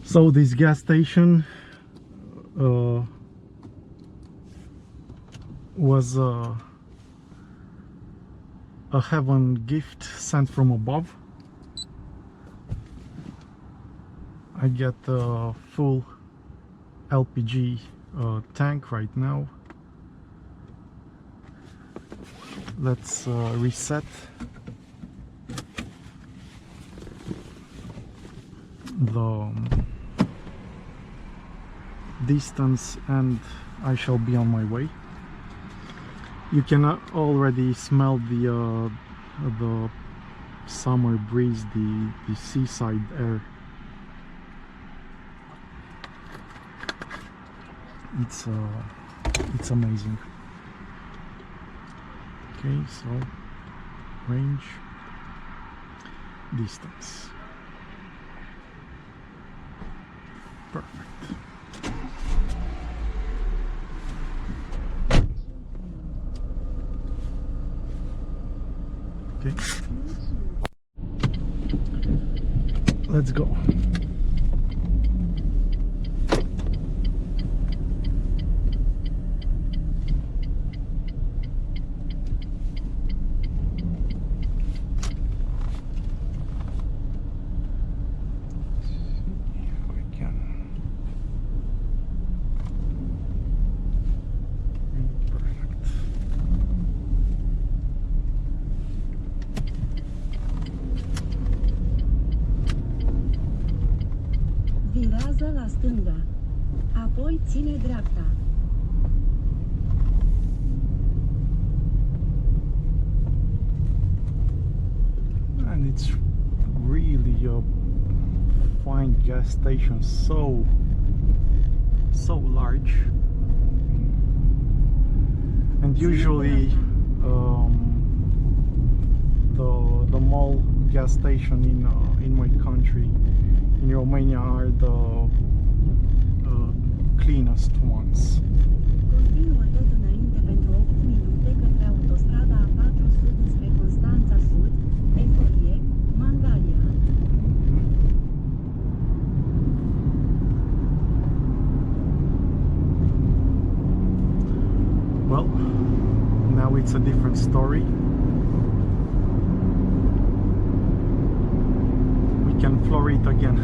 So this gas station was a heaven gift sent from above. I get a full LPG tank right now. Let's reset the distance and I shall be on my way. You can already smell the summer breeze, the seaside air. It's amazing. Okay, so range, distance, perfect. Okay, let's go. Virează la stânga, apoi ține dreapta. And it's really a fine gas station, so large. And usually the MOL gas station in my country, in Romania, are the cleanest ones. Continuă tot înainte pentru 8 minute către Autostrada A4 Sud spre Constanța Sud, Eforie, Mangalia. Well, now it's a different story. We can floor it again.